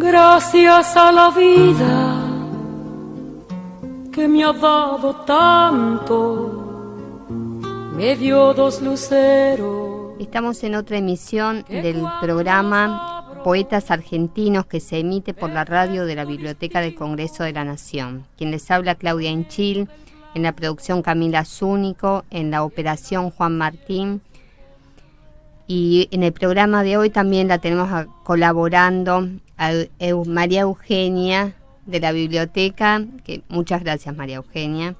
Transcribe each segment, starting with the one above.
Gracias a la vida que me ha dado tanto, me dio 2 luceros. Estamos en otra emisión del programa Poetas Argentinos que se emite por la radio de la Biblioteca del Congreso de la Nación. Quien les habla, Claudia Inchil, en la producción Camila Zúñigo, en la operación Juan Martín. Y en el programa de hoy también la tenemos colaborando a María Eugenia de la biblioteca, que muchas gracias María Eugenia.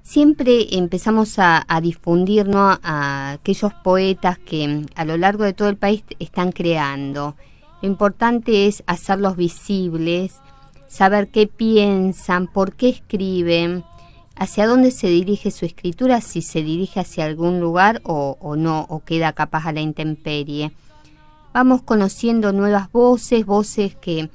Siempre empezamos a difundir, ¿no?, a aquellos poetas que a lo largo de todo el país están creando. Lo importante es hacerlos visibles, saber qué piensan, por qué escriben, hacia dónde se dirige su escritura, si se dirige hacia algún lugar o no, o queda capaz a la intemperie. Vamos conociendo nuevas voces que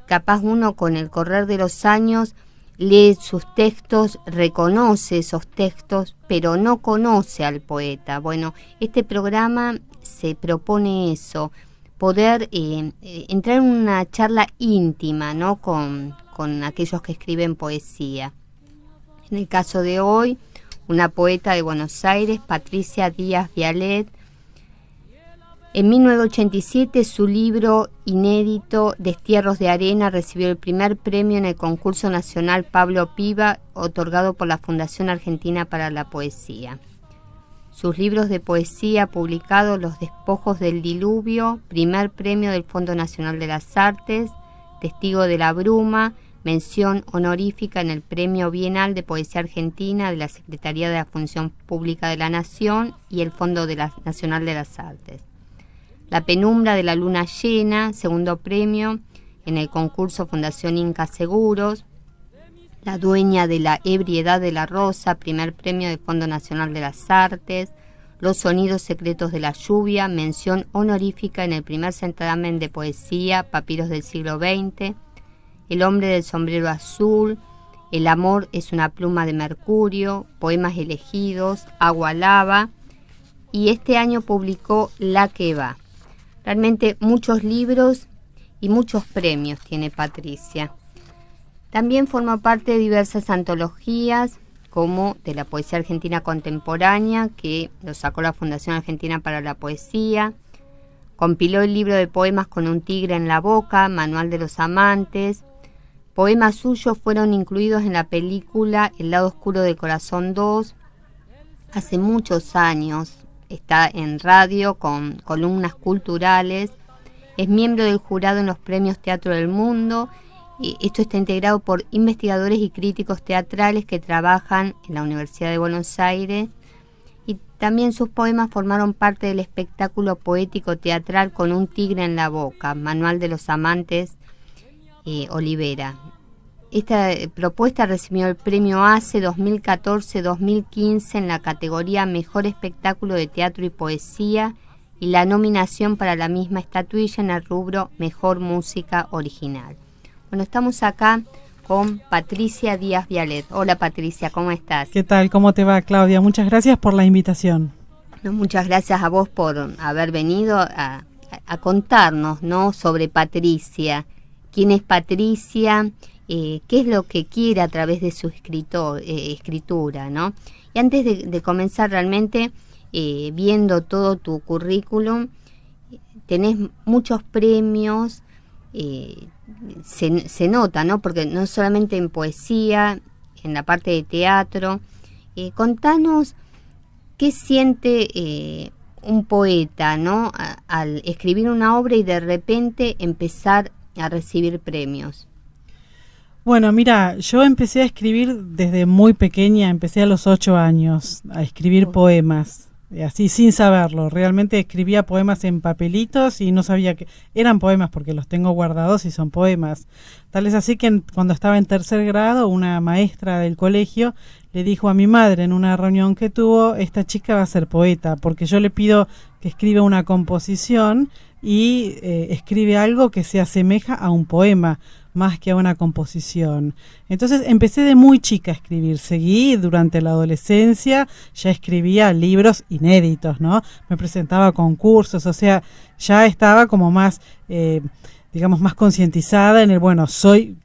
capaz uno con el correr de los años lee sus textos, reconoce esos textos, pero no conoce al poeta. Bueno, este programa se propone eso, poder entrar en una charla íntima, ¿no?, con aquellos que escriben poesía. En el caso de hoy, una poeta de Buenos Aires, Patricia Díaz Vialet. En 1987, su libro inédito Destierros de Arena recibió el primer premio en el concurso nacional Pablo Piva, otorgado por la Fundación Argentina para la Poesía. Sus libros de poesía publicados, Los Despojos del Diluvio, primer premio del Fondo Nacional de las Artes, Testigo de la Bruma, mención honorífica en el Premio Bienal de Poesía Argentina de la Secretaría de la Función Pública de la Nación y el Fondo Nacional de las Artes. La Penumbra de la Luna Llena, segundo premio en el concurso Fundación Inca Seguros. La Dueña de la Ebriedad de la Rosa, primer premio del Fondo Nacional de las Artes. Los Sonidos Secretos de la Lluvia, mención honorífica en el primer certamen de poesía Papiros del siglo XX. El Hombre del Sombrero Azul, El Amor es una pluma de mercurio, Poemas elegidos, Agua Lava, y este año publicó La que va. Realmente muchos libros y muchos premios tiene Patricia. También forma parte de diversas antologías, como de la poesía argentina contemporánea, que lo sacó la Fundación Argentina para la Poesía. Compiló el libro de poemas Con un tigre en la boca, Manual de los amantes. Poemas suyos fueron incluidos en la película El lado oscuro del corazón 2. Hace muchos años está en radio con columnas culturales. Es miembro del jurado en los premios Teatro del Mundo. Esto está integrado por investigadores y críticos teatrales que trabajan en la Universidad de Buenos Aires. Y también sus poemas formaron parte del espectáculo poético teatral Con un tigre en la boca, Manual de los amantes, Olivera. Esta propuesta recibió el premio ACE 2014-2015 en la categoría Mejor Espectáculo de Teatro y Poesía y la nominación para la misma estatuilla en el rubro Mejor Música Original. Bueno, estamos acá con Patricia Díaz Vialet. Hola Patricia, ¿cómo estás? ¿Qué tal? ¿Cómo te va, Claudia? Muchas gracias por la invitación. No, muchas gracias a vos por haber venido a contarnos, ¿no?, sobre Patricia. ¿Quién es Patricia? ¿Qué es lo que quiere a través de su escritura, ¿no? Y antes de comenzar realmente, viendo todo tu currículum, tenés muchos premios, se nota, ¿no?, porque no solamente en poesía, en la parte de teatro. Contanos qué siente un poeta, ¿no?, al escribir una obra y de repente empezar a recibir premios. Bueno, mira, yo empecé a escribir desde muy pequeña, empecé a los 8 años a escribir poemas, así sin saberlo. Realmente escribía poemas en papelitos y no sabía que eran poemas porque los tengo guardados y son poemas. Tal es así que cuando estaba en 3er grado, una maestra del colegio le dijo a mi madre en una reunión que tuvo: esta chica va a ser poeta, porque yo le pido que escriba una composición y escribe algo que se asemeja a un poema más que a una composición. Entonces empecé de muy chica a escribir, seguí durante la adolescencia, ya escribía libros inéditos, ¿no? Me presentaba a concursos, o sea, ya estaba como más digamos, más concientizada en el, bueno,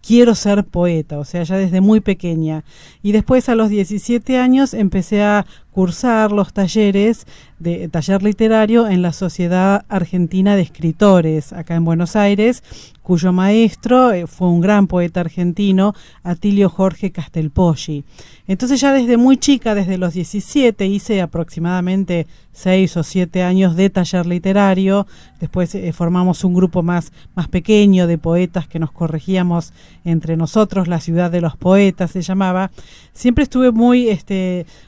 quiero ser poeta, o sea, ya desde muy pequeña. Y después a los 17 años empecé a cursar los talleres de taller literario en la Sociedad Argentina de Escritores, acá en Buenos Aires, cuyo maestro fue un gran poeta argentino, Atilio Jorge Castelpoggi. Entonces ya desde muy chica, desde los 17, hice aproximadamente 6 o 7 años de taller literario. Después formamos un grupo más pequeño de poetas que nos corregíamos entre nosotros, la ciudad de los poetas se llamaba. Siempre estuve muy,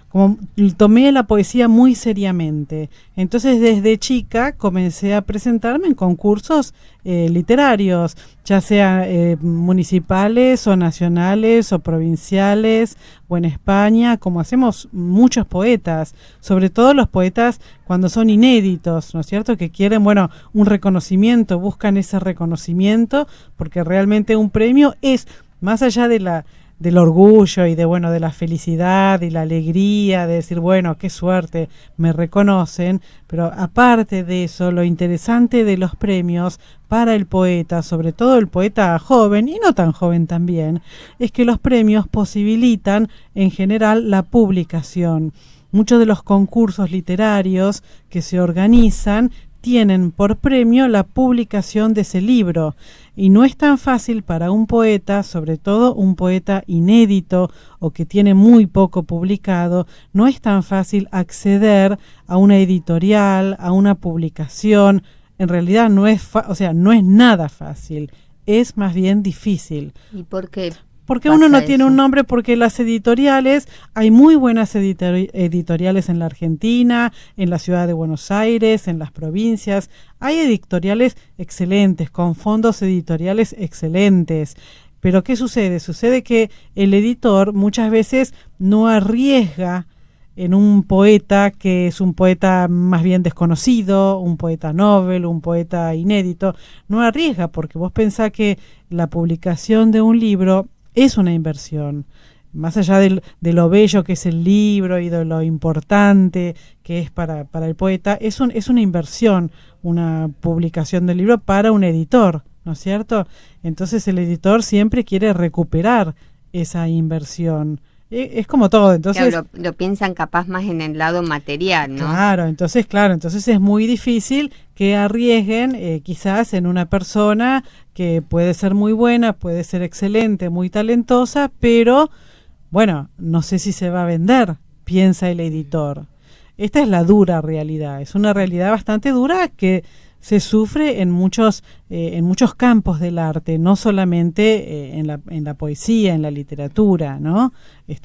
como tomé la poesía muy seriamente. Entonces desde chica comencé a presentarme en concursos literarios, ya sea municipales o nacionales o provinciales o en España, como hacemos muchos poetas, sobre todo los poetas cuando son inéditos, ¿no es cierto?, que quieren, bueno, un reconocimiento, buscan ese reconocimiento, porque realmente un premio es, más allá del orgullo y de la felicidad y la alegría de decir, bueno, qué suerte, me reconocen, pero aparte de eso, lo interesante de los premios para el poeta, sobre todo el poeta joven y no tan joven también, es que los premios posibilitan en general la publicación. Muchos de los concursos literarios que se organizan tienen por premio la publicación de ese libro, y no es tan fácil para un poeta, sobre todo un poeta inédito o que tiene muy poco publicado, no es tan fácil acceder a una editorial, a una publicación. En realidad no es no es nada fácil, es más bien difícil. ¿Y por qué? Porque uno no tiene un nombre, porque las editoriales, hay muy buenas editoriales en la Argentina, en la ciudad de Buenos Aires, en las provincias. Hay editoriales excelentes, con fondos editoriales excelentes. Pero ¿qué sucede? Sucede que el editor muchas veces no arriesga en un poeta que es un poeta más bien desconocido, un poeta novel, un poeta inédito. No arriesga, porque vos pensás que la publicación de un libro es una inversión, más allá de lo bello que es el libro y de lo importante que es para el poeta, es una inversión, una publicación del libro para un editor, ¿no es cierto? Entonces el editor siempre quiere recuperar esa inversión. Es como todo, entonces... Claro, lo piensan capaz más en el lado material, ¿no? Claro, entonces es muy difícil que arriesguen quizás en una persona que puede ser muy buena, puede ser excelente, muy talentosa, pero, bueno, no sé si se va a vender, piensa el editor. Esta es la dura realidad, es una realidad bastante dura que se sufre en muchos campos del arte, no solamente en la poesía, en la literatura, ¿no?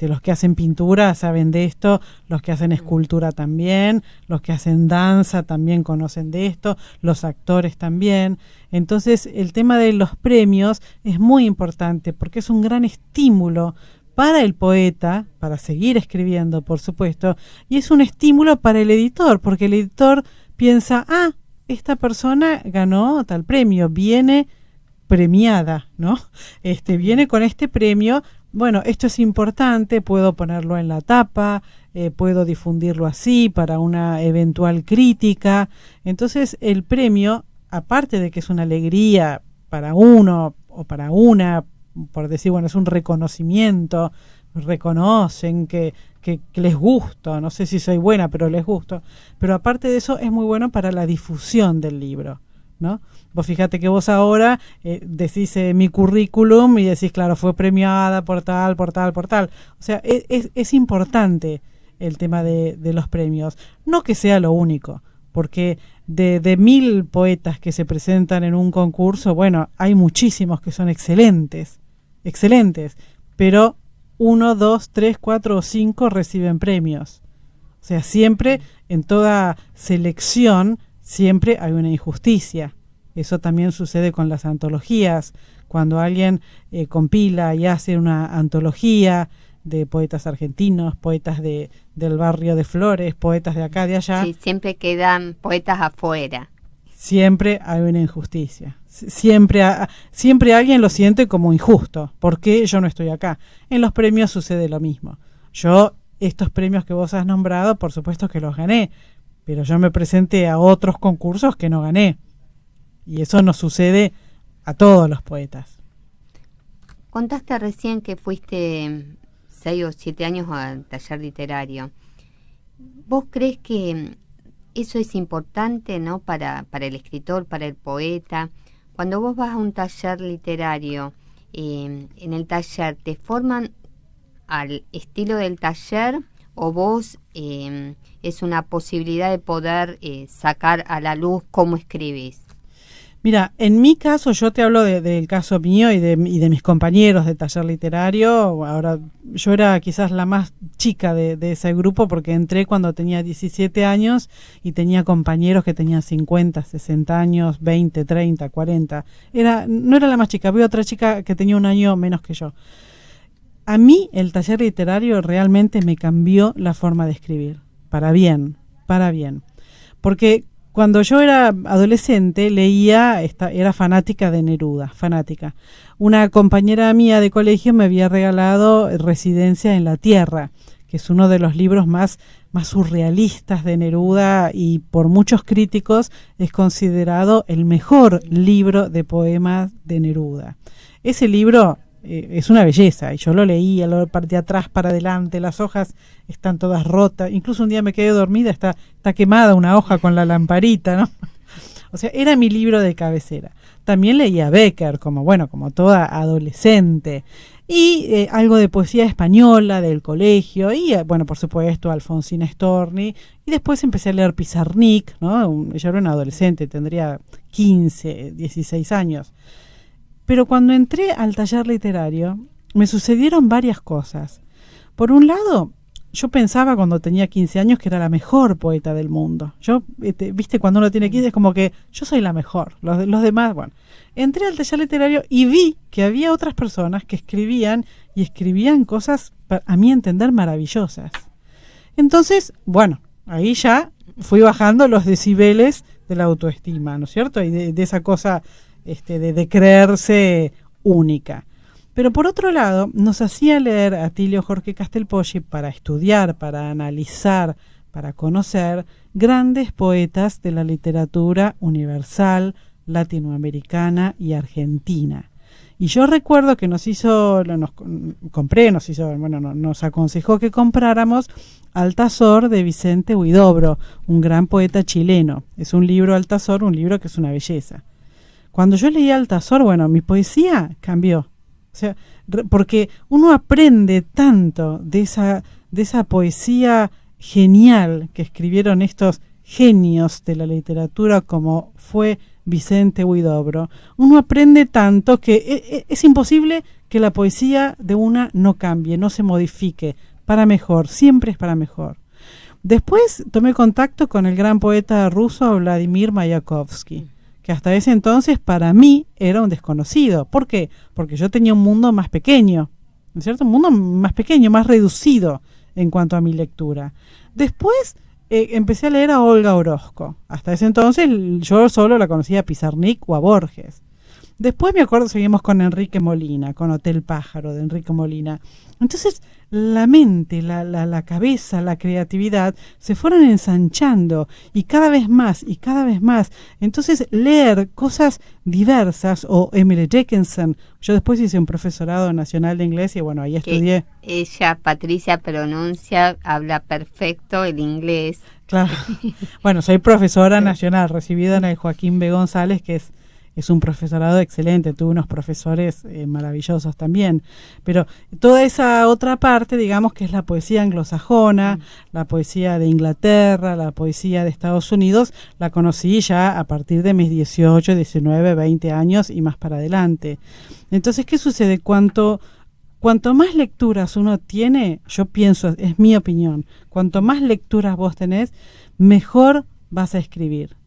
Los que hacen pintura saben de esto, los que hacen escultura también, los que hacen danza también conocen de esto, los actores también. Entonces, el tema de los premios es muy importante porque es un gran estímulo para el poeta, para seguir escribiendo, por supuesto, y es un estímulo para el editor, porque el editor piensa, esta persona ganó tal premio, viene premiada, ¿no? Viene con este premio, bueno, esto es importante, puedo ponerlo en la tapa, puedo difundirlo así para una eventual crítica. Entonces el premio, aparte de que es una alegría para uno o para una, por decir, bueno, es un reconocimiento, reconocen que les gusto, no sé si soy buena, pero les gusto, pero aparte de eso es muy bueno para la difusión del libro, ¿no? Vos fíjate que vos ahora decís mi currículum y decís, claro, fue premiada por tal. O sea, es importante el tema de los premios, no que sea lo único, porque de 1000 poetas que se presentan en un concurso, bueno, hay muchísimos que son excelentes, pero 1, 2, 3, 4 o 5 reciben premios. O sea, siempre, en toda selección, siempre hay una injusticia. Eso también sucede con las antologías. Cuando alguien compila y hace una antología de poetas argentinos, poetas del barrio de Flores, poetas de acá, de allá. Sí, siempre quedan poetas afuera. Siempre hay una injusticia. Siempre alguien lo siente como injusto. ¿Por qué yo no estoy acá? En los premios sucede lo mismo. Yo, estos premios que vos has nombrado, por supuesto que los gané, pero yo me presenté a otros concursos que no gané. Y eso no sucede a todos los poetas. Contaste recién que fuiste 6 o 7 años al taller literario. ¿Vos crees que eso es importante, ¿no? para el escritor, para el poeta? Cuando vos vas a un taller literario, en el taller, ¿te forman al estilo del taller o vos es una posibilidad de poder sacar a la luz cómo escribís? Mira, en mi caso, yo te hablo del caso mío y de mis compañeros de taller literario. Ahora, yo era quizás la más chica de ese grupo porque entré cuando tenía 17 años y tenía compañeros que tenían 50, 60 años, 20, 30, 40. No era la más chica, había otra chica que tenía un año menos que yo. A mí el taller literario realmente me cambió la forma de escribir, para bien. Porque cuando yo era adolescente leía, era fanática de Neruda, fanática. Una compañera mía de colegio me había regalado Residencia en la Tierra, que es uno de los libros más surrealistas de Neruda y por muchos críticos es considerado el mejor libro de poemas de Neruda. Ese libro es una belleza y yo lo leía, lo partí atrás para adelante, las hojas están todas rotas, incluso un día me quedé dormida, está quemada una hoja con la lamparita, ¿no? O sea, era mi libro de cabecera. También leía Bécquer, como toda adolescente, y algo de poesía española del colegio, y bueno, por supuesto Alfonsina Storni, y después empecé a leer Pizarnik, ¿no? Yo era una adolescente, tendría 15, 16 años. Pero cuando entré al taller literario, me sucedieron varias cosas. Por un lado, yo pensaba cuando tenía 15 años que era la mejor poeta del mundo. Yo, viste, cuando uno tiene 15 es como que yo soy la mejor. Los demás, bueno. Entré al taller literario y vi que había otras personas que escribían cosas, a mi entender, maravillosas. Entonces, bueno, ahí ya fui bajando los decibeles de la autoestima, ¿no es cierto? Y de esa cosa de creerse única. Pero por otro lado, nos hacía leer a Atilio Jorge Castelpoggi para estudiar, para analizar, para conocer grandes poetas de la literatura universal, latinoamericana y argentina. Y yo recuerdo que nos aconsejó que compráramos Altazor de Vicente Huidobro, un gran poeta chileno. Es un libro Altazor, un libro que es una belleza. Cuando yo leí Altazor, bueno, mi poesía cambió. O sea, porque uno aprende tanto de esa poesía genial que escribieron estos genios de la literatura como fue Vicente Huidobro. Uno aprende tanto que es imposible que la poesía de una no cambie, no se modifique, para mejor, siempre es para mejor. Después tomé contacto con el gran poeta ruso Vladimir Mayakovsky, que hasta ese entonces para mí era un desconocido. ¿Por qué? Porque yo tenía un mundo más pequeño, ¿no es cierto? Un mundo más pequeño, más reducido en cuanto a mi lectura. Después empecé a leer a Olga Orozco. Hasta ese entonces yo solo la conocía a Pizarnik o a Borges. Después me acuerdo, seguimos con Enrique Molina, con Hotel Pájaro de Enrique Molina. Entonces la mente, la cabeza, la creatividad se fueron ensanchando y cada vez más. Entonces leer cosas diversas, o Emily Dickinson. Yo después hice un profesorado nacional de inglés y bueno, ahí estudié. Ella, Patricia, habla perfecto el inglés. Claro. Bueno, soy profesora nacional, recibida en el Joaquín B. González, que es un profesorado excelente, tuve unos profesores maravillosos también, pero toda esa otra parte, digamos, que es la poesía anglosajona, la poesía de Inglaterra, la poesía de Estados Unidos, la conocí ya a partir de mis 18, 19, 20 años y más para adelante. Entonces, ¿qué sucede? Cuanto más lecturas uno tiene, yo pienso, es mi opinión, cuanto más lecturas vos tenés, mejor vas a escribir.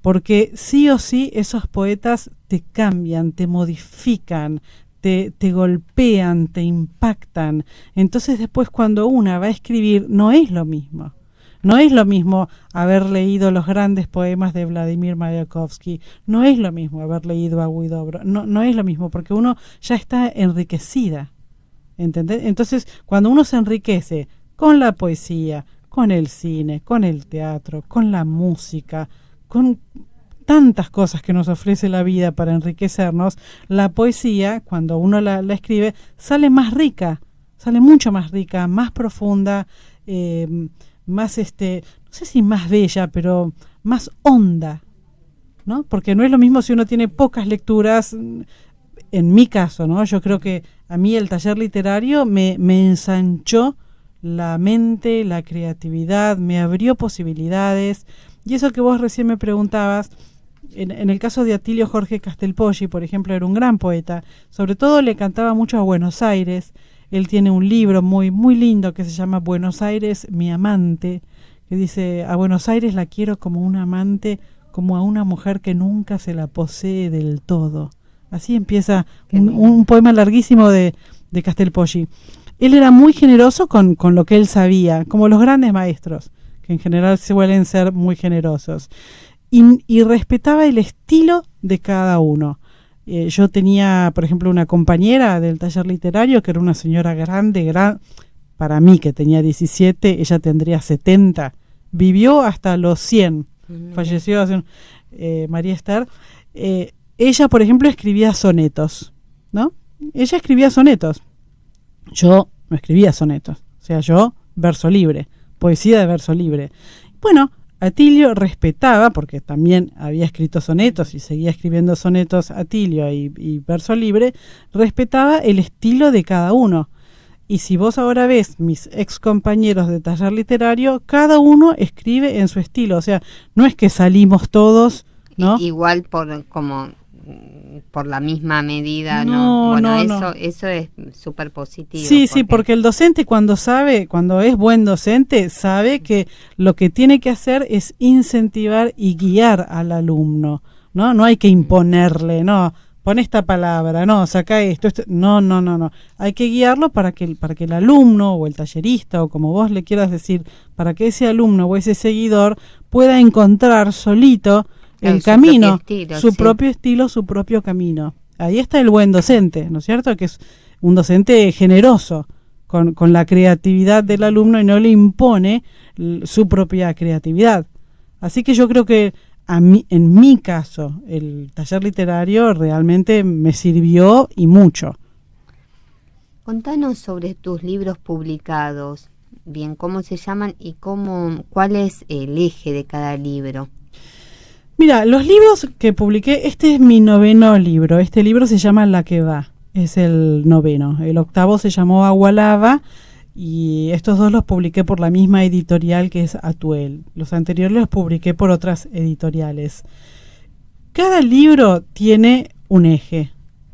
Porque sí o sí esos poetas te cambian, te modifican, te golpean, te impactan. Entonces después cuando una va a escribir no es lo mismo. No es lo mismo haber leído los grandes poemas de Vladimir Mayakovsky, no es lo mismo haber leído a Huidobro, no es lo mismo porque uno ya está enriquecida. ¿Entendés? Entonces cuando uno se enriquece con la poesía, con el cine, con el teatro, con la música, con tantas cosas que nos ofrece la vida para enriquecernos, la poesía, cuando uno la escribe, sale más rica, sale mucho más rica, más profunda, más, no sé si más bella, pero más honda, ¿no? Porque no es lo mismo si uno tiene pocas lecturas. En mi caso, ¿no? Yo creo que a mí el taller literario me ensanchó la mente, la creatividad, me abrió posibilidades. Y eso que vos recién me preguntabas, en el caso de Atilio Jorge Castelpoggi, por ejemplo, era un gran poeta. Sobre todo le cantaba mucho a Buenos Aires. Él tiene un libro muy, muy lindo que se llama Buenos Aires, mi amante, que dice: a Buenos Aires la quiero como un amante, como a una mujer que nunca se la posee del todo. Así empieza un poema larguísimo de Castelpoggi. Él era muy generoso con lo que él sabía, como los grandes maestros, que en general suelen ser muy generosos. Y respetaba el estilo de cada uno. Yo tenía, por ejemplo, una compañera del taller literario que era una señora grande, para mí que tenía 17, ella tendría 70. Vivió hasta los 100. Falleció hace María Esther. Ella, por ejemplo, escribía sonetos, ¿no? Ella escribía sonetos. Yo no escribía sonetos. O sea, yo verso libre, poesía de verso libre. Bueno, Atilio respetaba, porque también había escrito sonetos y seguía escribiendo sonetos Atilio y verso libre, respetaba el estilo de cada uno. Y si vos ahora ves mis ex compañeros de taller literario, cada uno escribe en su estilo. O sea, no es que salimos todos, ¿no? Igual por la misma medida, ¿no? Bueno, no. Eso es súper positivo. Sí, porque el docente cuando es buen docente, sabe que lo que tiene que hacer es incentivar y guiar al alumno, ¿no? No hay que imponerle, no, pon esta palabra, no, saca esto. No. Hay que guiarlo para que el alumno o el tallerista, o como vos le quieras decir, para que ese alumno o ese seguidor pueda encontrar solito el camino, su propio estilo, su propio camino. Ahí está el buen docente, ¿no es cierto? Que es un docente generoso con la creatividad del alumno y no le impone su propia creatividad. Así que yo creo que en mi caso, el taller literario realmente me sirvió y mucho. Contanos sobre tus libros publicados. Bien, ¿cómo se llaman y cuál es el eje de cada libro? Mira, los libros que publiqué, este es mi 9º libro. Este libro se llama La que va, es el 9º. El 8º se llamó Agua Lava y estos 2 los publiqué por la misma editorial que es Atuel. Los anteriores los publiqué por otras editoriales. Cada libro tiene un eje.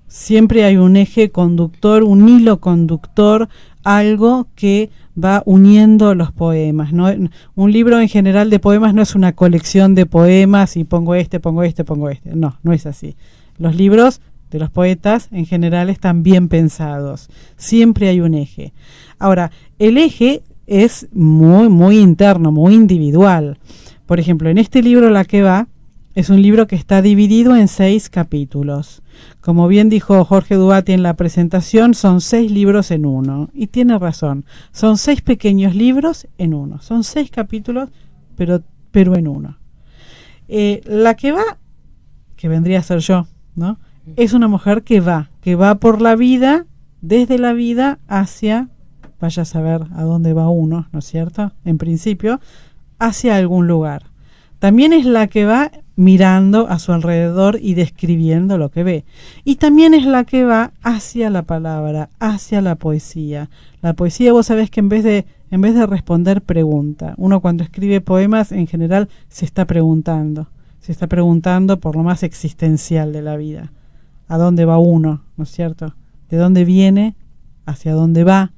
Siempre hay un eje conductor, un hilo conductor, algo que va uniendo los poemas, ¿no? Un libro en general de poemas no es una colección de poemas y pongo este. No es así. Los libros de los poetas en general están bien pensados. Siempre hay un eje. Ahora, el eje es muy, muy interno, muy individual. Por ejemplo, en este libro La que va, es un libro que está dividido en 6 capítulos. Como bien dijo Jorge Duati en la presentación, son 6 libros en uno. Y tiene razón, son 6 pequeños libros en uno. Son 6 capítulos, pero en uno. La que va, que vendría a ser yo, ¿no? Es una mujer que va por la vida, desde la vida hacia, vaya a saber a dónde va uno, ¿no es cierto? En principio, hacia algún lugar. También es la que va mirando a su alrededor y describiendo lo que ve. Y también es la que va hacia la palabra, hacia la poesía. La poesía, vos sabés que en vez de responder, pregunta. Uno cuando escribe poemas, en general, se está preguntando por lo más existencial de la vida. ¿A dónde va uno? ¿No es cierto? ¿De dónde viene? ¿Hacia dónde va?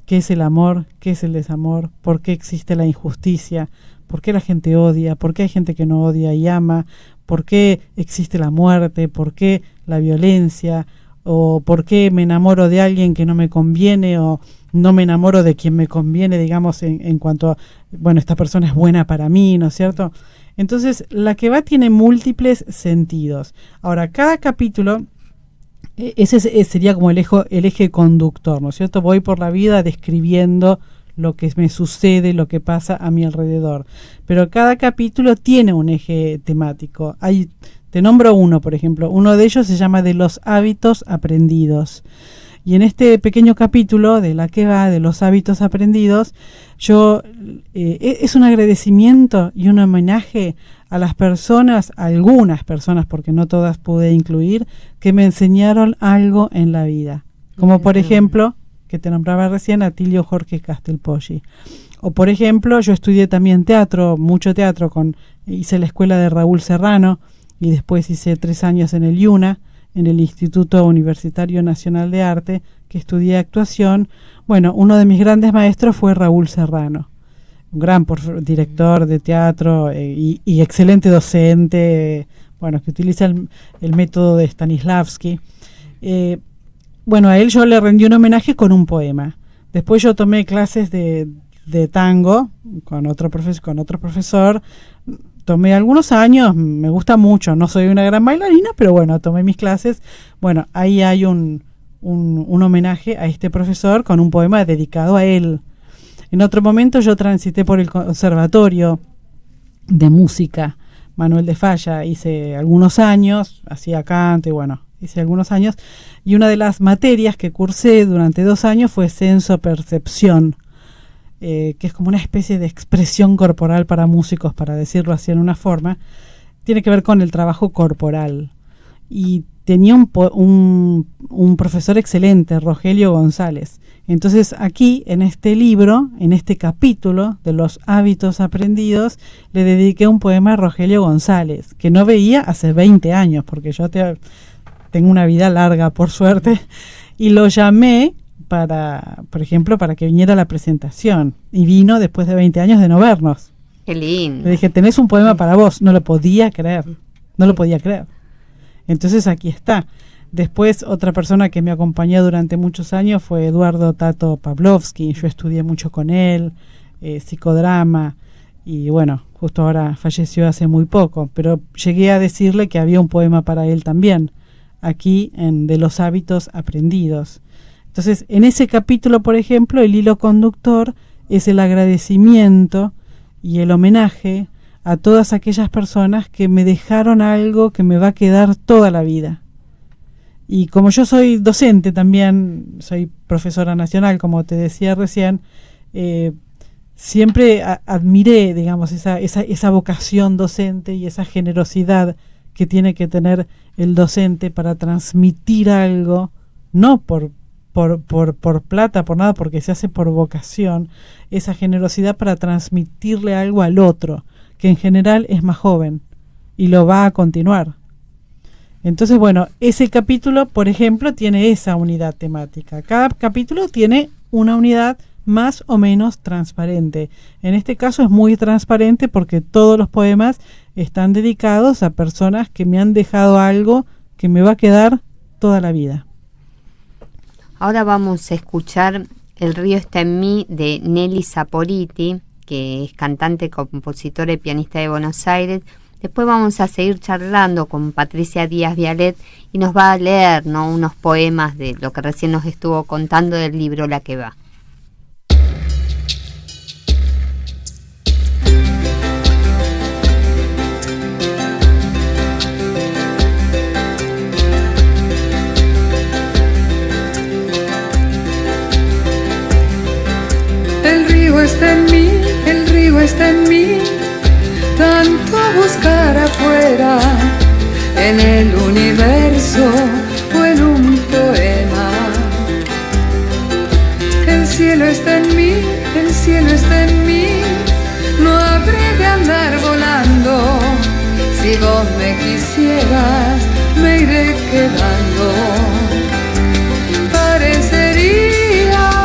¿Qué es el amor? ¿Qué es el desamor? ¿Por qué existe la injusticia? ¿Por qué la gente odia? ¿Por qué hay gente que no odia y ama? ¿Por qué existe la muerte? ¿Por qué la violencia? ¿O por qué me enamoro de alguien que no me conviene? ¿O no me enamoro de quien me conviene, digamos, en cuanto a, bueno, esta persona es buena para mí, ¿no es cierto? Entonces, la que va tiene múltiples sentidos. Ahora, cada capítulo, ese sería como el eje conductor, ¿no es cierto? Voy por la vida describiendo lo que me sucede, lo que pasa a mi alrededor. Pero cada capítulo tiene un eje temático. Te nombro uno, por ejemplo. Uno de ellos se llama De los hábitos aprendidos. Y en este pequeño capítulo de la que va, de los hábitos aprendidos, es un agradecimiento y un homenaje a las personas, a algunas personas, porque no todas pude incluir, que me enseñaron algo en la vida. Como por ejemplo, que te nombraba recién, Atilio Jorge Castelpoggi. O por ejemplo, yo estudié también teatro, mucho teatro, hice la escuela de Raúl Serrano y después hice 3 años en el IUNA, en el Instituto Universitario Nacional de Arte, que estudié actuación. Bueno, uno de mis grandes maestros fue Raúl Serrano, un gran director de teatro y excelente docente, bueno, que utiliza el método de Stanislavski. Bueno, a él yo le rendí un homenaje con un poema. Después yo tomé clases de tango con otro profesor. Tomé algunos años, me gusta mucho, no soy una gran bailarina, pero bueno, tomé mis clases. Bueno, ahí hay un homenaje a este profesor con un poema dedicado a él. En otro momento yo transité por el Conservatorio de Música Manuel de Falla, hice algunos años, hacía canto y bueno, hice algunos años, y una de las materias que cursé durante 2 años fue senso-percepción, que es como una especie de expresión corporal para músicos, para decirlo así en una forma. Tiene que ver con el trabajo corporal. Y tenía un profesor excelente, Rogelio González. Entonces aquí, en este libro, en este capítulo de los hábitos aprendidos, le dediqué un poema a Rogelio González, que no veía hace 20 años, porque yo tengo una vida larga, por suerte, y lo llamé por ejemplo, para que viniera a la presentación. Y vino después de 20 años de no vernos. Qué lindo. Le dije, tenés un poema para vos. No lo podía creer. Entonces aquí está. Después otra persona que me acompañó durante muchos años fue Eduardo Tato Pavlovsky. Yo estudié mucho con él, psicodrama. Y bueno, justo ahora falleció hace muy poco. Pero llegué a decirle que había un poema para él también. Aquí en De los hábitos aprendidos. Entonces, en ese capítulo, por ejemplo, el hilo conductor es el agradecimiento y el homenaje a todas aquellas personas que me dejaron algo que me va a quedar toda la vida. Y como yo soy docente también, soy profesora nacional, como te decía recién, siempre admiré, digamos, esa vocación docente y esa generosidad que tiene que tener el docente para transmitir algo, no por plata, por nada, porque se hace por vocación, esa generosidad para transmitirle algo al otro, que en general es más joven y lo va a continuar. Entonces, bueno, ese capítulo, por ejemplo, tiene esa unidad temática. Cada capítulo tiene una unidad más o menos transparente. En este caso es muy transparente porque todos los poemas están dedicados a personas que me han dejado algo que me va a quedar toda la vida. Ahora vamos a escuchar El río está en mí de Nelly Saporiti, que es cantante, compositora y pianista de Buenos Aires. Después vamos a seguir charlando con Patricia Díaz Vialet y nos va a leer, ¿no?, unos poemas de lo que recién nos estuvo contando del libro La que va. El río está en mí, tanto a buscar afuera, en el universo o en un poema. El cielo está en mí, el cielo está en mí, no habré de andar volando, si vos me quisieras me iré quedando. Parecería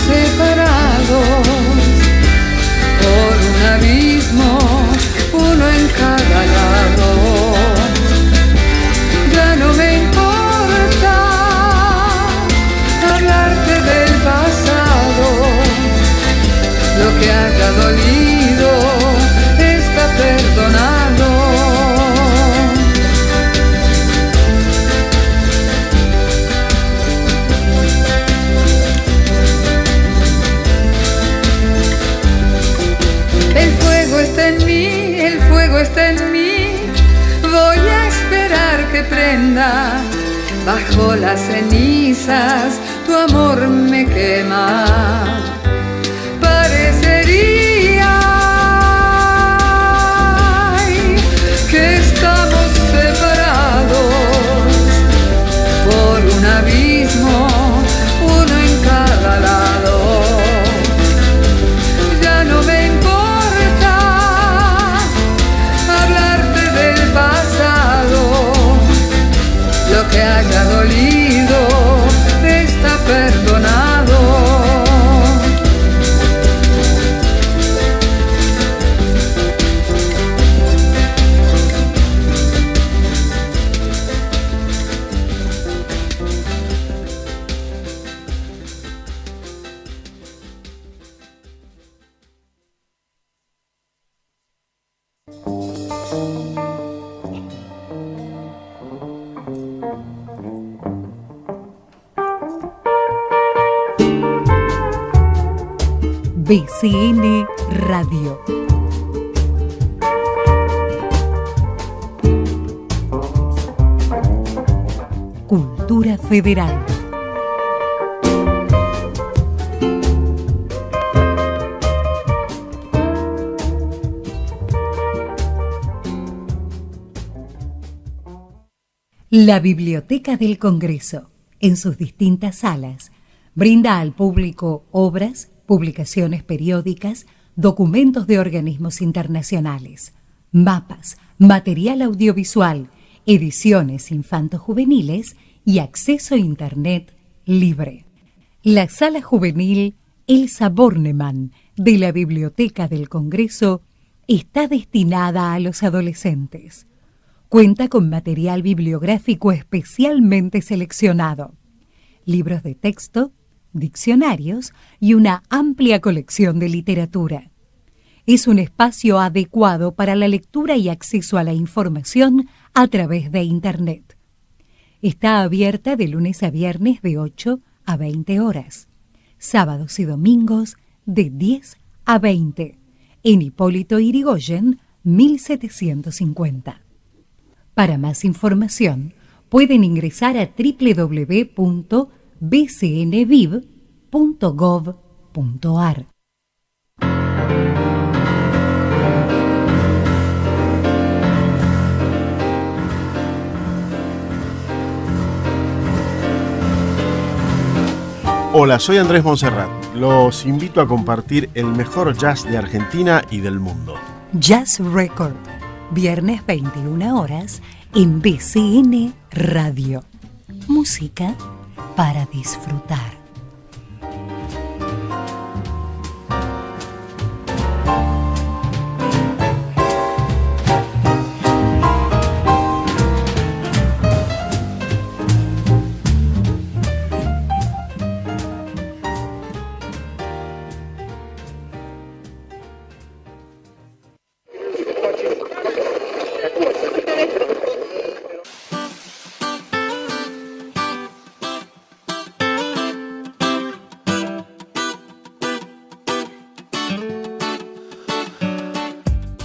separados por un abismo, uno en cada lado. Ya no me importa hablarte del pasado, lo que haya dolido escapé fuego está en mí, el fuego está en mí. Voy a esperar que prenda. Bajo las cenizas tu amor me quema. Parecería que estamos separados por un abismo, uno en cada lado. Ya no me importa hablarte del pasado. Lo que haya dolido está perdonado. BCN Radio. Cultura Federal. La Biblioteca del Congreso, en sus distintas salas, brinda al público obras, publicaciones periódicas, documentos de organismos internacionales, mapas, material audiovisual, ediciones infanto-juveniles y acceso a Internet libre. La Sala Juvenil Elsa Bornemann de la Biblioteca del Congreso está destinada a los adolescentes. Cuenta con material bibliográfico especialmente seleccionado, libros de texto, diccionarios y una amplia colección de literatura. Es un espacio adecuado para la lectura y acceso a la información a través de Internet. Está abierta de lunes a viernes de 8 a 20 horas, sábados y domingos de 10 a 20, en Hipólito Yrigoyen, 1750. Para más información, pueden ingresar a www.bcnviv.gov.ar. Hola, soy Andrés Monserrat. Los invito a compartir el mejor jazz de Argentina y del mundo. Jazz Record, viernes 21 horas en BCN Radio. Música para disfrutar.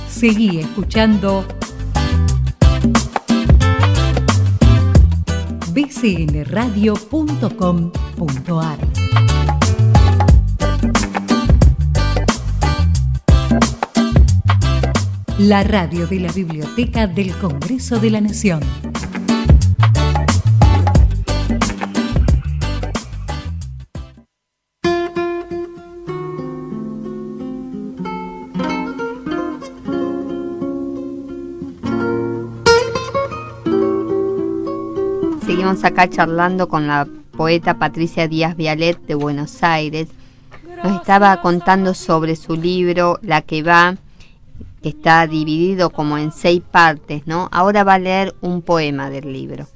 Seguí escuchando bcnradio.com.ar. La radio de la Biblioteca del Congreso de la Nación. Seguimos acá charlando con la poeta Patricia Díaz Vialet de Buenos Aires. Nos estaba contando sobre su libro La que va, que está dividido como en 6 partes, ¿no? Ahora va a leer un poema del libro.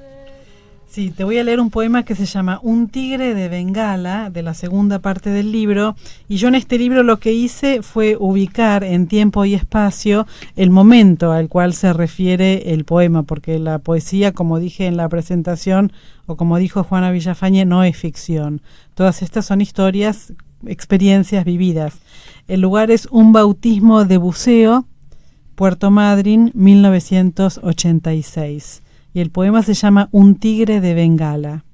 Sí, te voy a leer un poema que se llama Un tigre de Bengala, de la segunda parte del libro, y yo en este libro lo que hice fue ubicar en tiempo y espacio el momento al cual se refiere el poema, porque la poesía, como dije en la presentación, o como dijo Juana Villafañe, no es ficción. Todas estas son historias, experiencias vividas. El lugar es Un bautismo de buceo, Puerto Madryn, 1986. Y el poema se llama Un tigre de Bengala.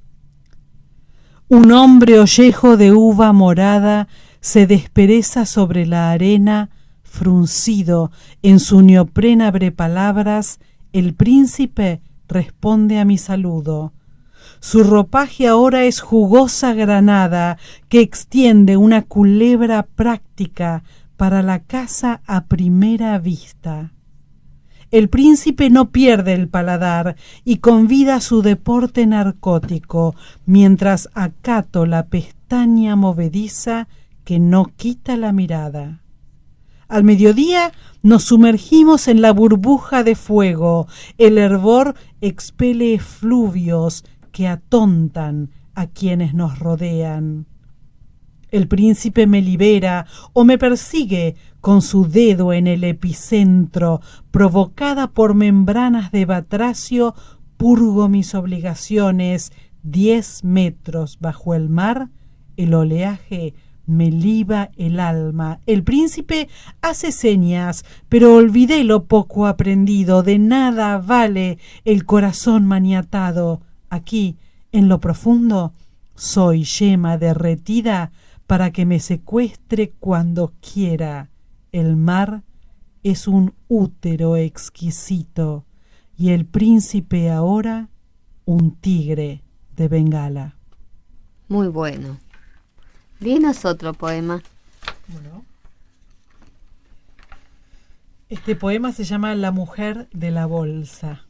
Un hombre ollejo de uva morada se despereza sobre la arena, fruncido, en su neoprena abre palabras, el príncipe responde a mi saludo. Su ropaje ahora es jugosa granada que extiende una culebra práctica para la caza a primera vista. El príncipe no pierde el paladar y convida a su deporte narcótico, mientras acato la pestaña movediza que no quita la mirada. Al mediodía nos sumergimos en la burbuja de fuego. El hervor expele efluvios que atontan a quienes nos rodean. El príncipe me libera o me persigue con su dedo en el epicentro. Provocada por membranas de batracio, purgo mis obligaciones. 10 metros bajo el mar, el oleaje me liba el alma. El príncipe hace señas, pero olvidé lo poco aprendido. De nada vale el corazón maniatado. Aquí, en lo profundo, soy yema derretida para que me secuestre cuando quiera. El mar es un útero exquisito y el príncipe ahora un tigre de Bengala. Muy bueno. Dinos otro poema. Bueno, este poema se llama La mujer de la bolsa.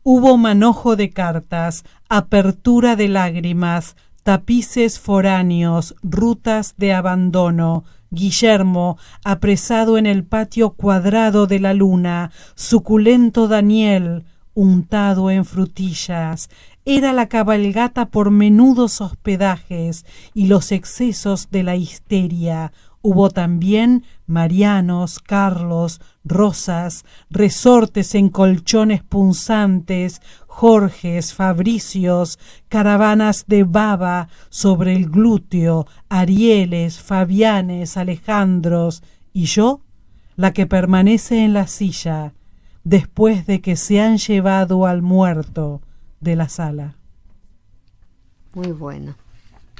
Hubo manojo de cartas, apertura de lágrimas, tapices foráneos, rutas de abandono. Guillermo, apresado en el patio cuadrado de la luna, suculento Daniel, untado en frutillas. Era la cabalgata por menudos hospedajes y los excesos de la histeria. Hubo también Marianos, Carlos, Rosas, resortes en colchones punzantes, Jorges, Fabricios, caravanas de baba sobre el glúteo, Arieles, Fabianes, Alejandros, y yo, la que permanece en la silla, después de que se han llevado al muerto de la sala. Muy bueno.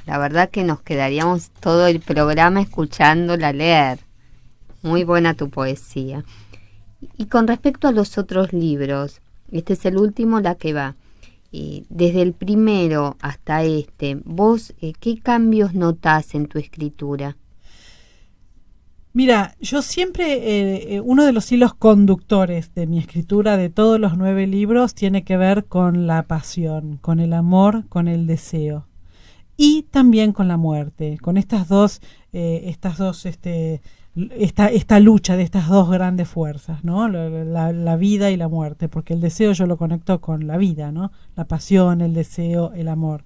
La verdad que nos quedaríamos todo el programa escuchándola leer. Muy buena tu poesía. Y con respecto a los otros libros, este es el último, La que va. Desde el primero hasta este, vos, ¿qué cambios notás en tu escritura? Mira, yo siempre, uno de los hilos conductores de mi escritura de todos los 9 libros tiene que ver con la pasión, con el amor, con el deseo. Y también con la muerte, con esta lucha de estas dos grandes fuerzas, ¿no? La vida y la muerte, porque el deseo yo lo conecto con la vida, ¿no? La pasión, el deseo, el amor.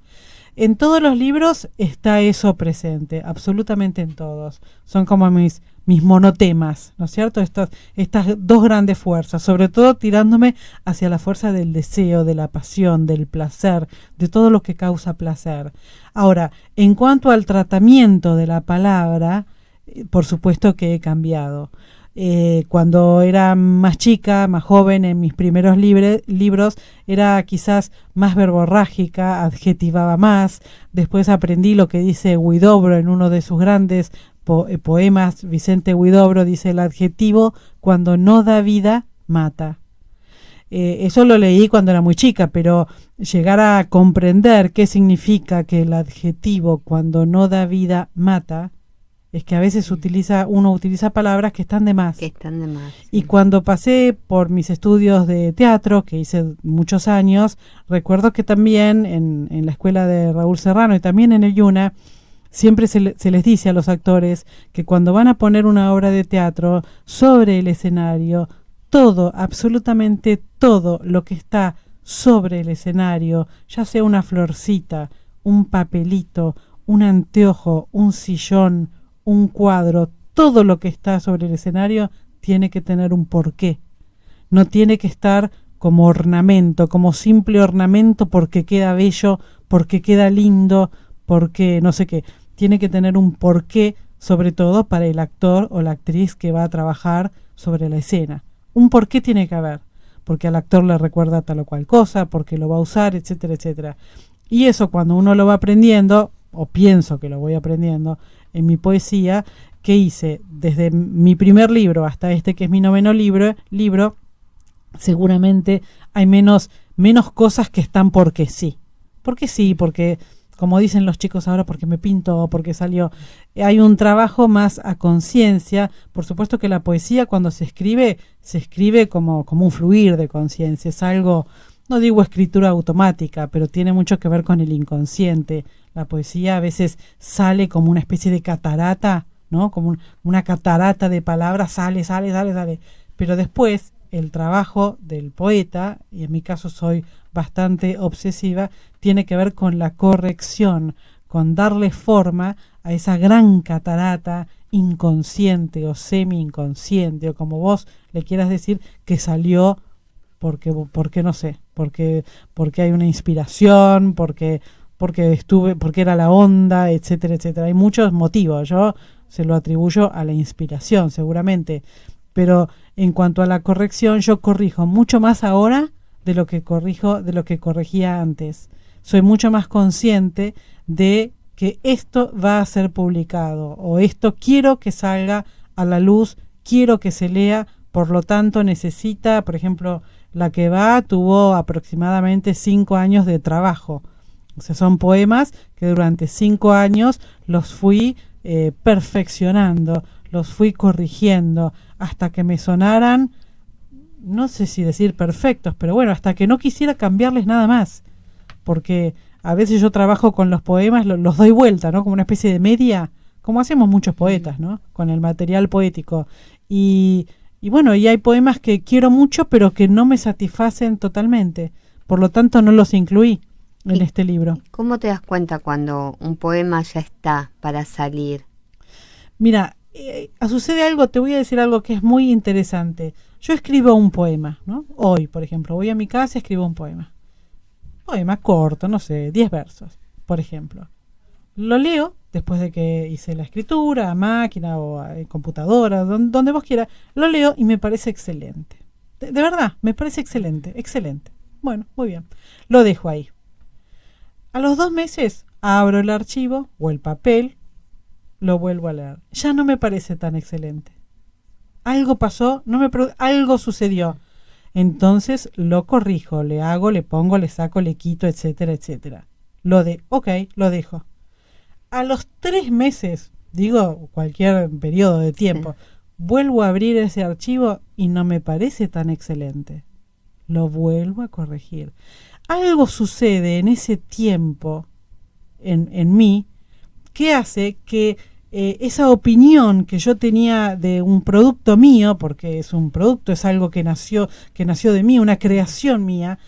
En todos los libros está eso presente, absolutamente en todos. Son como mis monotemas, ¿no es cierto? Estas dos grandes fuerzas, sobre todo tirándome hacia la fuerza del deseo, de la pasión, del placer, de todo lo que causa placer. Ahora, en cuanto al tratamiento de la palabra, por supuesto que he cambiado. Cuando era más chica, más joven, en mis primeros libros, era quizás más verborrágica, adjetivaba más. Después aprendí lo que dice Huidobro en uno de sus grandes poemas. Vicente Huidobro dice: el adjetivo, cuando no da vida, mata. Eso lo leí cuando era muy chica, pero llegar a comprender qué significa que el adjetivo, cuando no da vida, mata, es que a veces uno utiliza palabras que están de más. Que están de más. Sí. Y cuando pasé por mis estudios de teatro, que hice muchos años, recuerdo que también en la escuela de Raúl Serrano y también en el Yuna, siempre se les dice a los actores que cuando van a poner una obra de teatro sobre el escenario, todo, absolutamente todo lo que está sobre el escenario, ya sea una florcita, un papelito, un anteojo, un sillón, un cuadro, todo lo que está sobre el escenario tiene que tener un porqué. No tiene que estar como ornamento, como simple ornamento porque queda bello, porque queda lindo, porque no sé qué. tiene que tener un porqué, sobre todo para el actor o la actriz que va a trabajar sobre la escena. Un porqué tiene que haber, porque al actor le recuerda tal o cual cosa, porque lo va a usar, etcétera, etcétera. Y eso cuando uno lo va aprendiendo, o pienso que lo voy aprendiendo en mi poesía, que hice desde mi primer libro hasta este que es mi noveno libro, seguramente hay menos cosas que están porque sí. Porque sí, porque, como dicen los chicos ahora, porque me pintó, porque salió. Hay un trabajo más a conciencia. Por supuesto que la poesía cuando se escribe como un fluir de conciencia. Es algo, no digo escritura automática, pero tiene mucho que ver con el inconsciente. La poesía a veces sale como una especie de catarata, ¿no? Como una catarata de palabras, sale. Pero después el trabajo del poeta, y en mi caso soy bastante obsesiva, tiene que ver con la corrección, con darle forma a esa gran catarata inconsciente o semi-inconsciente, o como vos le quieras decir, que salió porque no sé, porque hay una inspiración, porque era la onda, etcétera, etcétera. Hay muchos motivos, yo se lo atribuyo a la inspiración seguramente, pero en cuanto a la corrección, yo corrijo mucho más ahora de lo que corregía antes. Soy mucho más consciente de que esto va a ser publicado, o esto quiero que salga a la luz, quiero que se lea, por lo tanto necesita, por ejemplo, La que va tuvo aproximadamente 5 años de trabajo. O sea, son poemas que durante 5 años los fui perfeccionando, los fui corrigiendo, hasta que me sonaran, no sé si decir perfectos, pero bueno, hasta que no quisiera cambiarles nada más. Porque a veces yo trabajo con los poemas, los doy vuelta, ¿no? Como una especie de media, como hacemos muchos poetas, ¿no? Con el material poético. Y bueno, y hay poemas que quiero mucho, pero que no me satisfacen totalmente. Por lo tanto, no los incluí en este libro. ¿Cómo te das cuenta cuando un poema ya está para salir? Mira, sucede algo, te voy a decir algo que es muy interesante. Yo escribo un poema, ¿no? Hoy, por ejemplo, voy a mi casa y escribo un poema. Poema corto, no sé, 10 versos, por ejemplo. Lo leo después de que hice la escritura, a máquina o a computadora, donde vos quieras. Lo leo y me parece excelente. De verdad, me parece excelente. Bueno, muy bien. Lo dejo ahí. A los 2 meses abro el archivo o el papel, lo vuelvo a leer. Ya no me parece tan excelente. Algo pasó, algo sucedió. Entonces lo corrijo, le hago, le pongo, le saco, le quito, etcétera, etcétera. Lo dejo. A los 3 meses, digo cualquier periodo de tiempo, vuelvo a abrir ese archivo y no me parece tan excelente. Lo vuelvo a corregir. Algo sucede en ese tiempo en mí que hace que esa opinión que yo tenía de un producto mío, porque es un producto, es algo que nació de mí, una creación mía,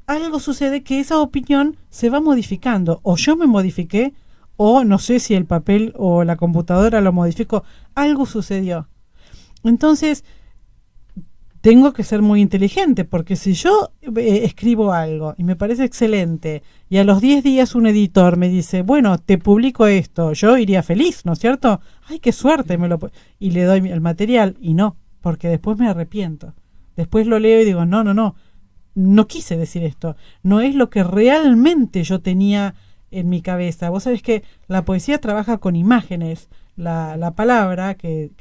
algo sucede que esa opinión se va modificando, o yo me modifiqué, o no sé si el papel o la computadora lo modificó, algo sucedió. Entonces, tengo que ser muy inteligente, porque si yo escribo algo y me parece excelente y a los 10 días un editor me dice, bueno, te publico esto, yo iría feliz, ¿no es cierto? ¡Ay, qué suerte! Y le doy el material, y no, porque después me arrepiento. Después lo leo y digo, no quise decir esto, no es lo que realmente yo tenía en mi cabeza. Vos sabés que la poesía trabaja con imágenes, la palabra que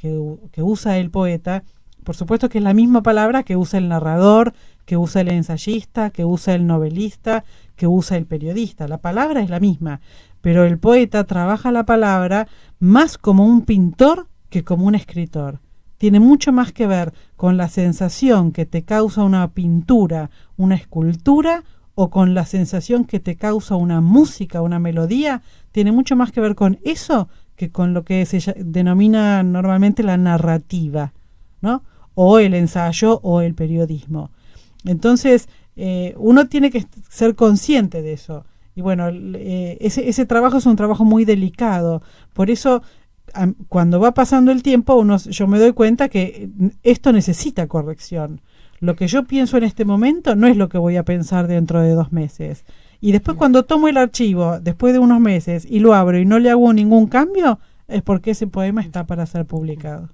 usa el poeta, por supuesto que es la misma palabra que usa el narrador, que usa el ensayista, que usa el novelista, que usa el periodista. La palabra es la misma, pero el poeta trabaja la palabra más como un pintor que como un escritor. Tiene mucho más que ver con la sensación que te causa una pintura, una escultura, o con la sensación que te causa una música, una melodía. Tiene mucho más que ver con eso que con lo que se denomina normalmente la narrativa, ¿no? O el ensayo o el periodismo. Entonces, uno tiene que ser consciente de eso. Y bueno, ese trabajo es un trabajo muy delicado. Por eso, cuando va pasando el tiempo, yo me doy cuenta que esto necesita corrección. Lo que yo pienso en este momento no es lo que voy a pensar dentro de 2 meses. Y después cuando tomo el archivo, después de unos meses, y lo abro y no le hago ningún cambio, es porque ese poema está para ser publicado.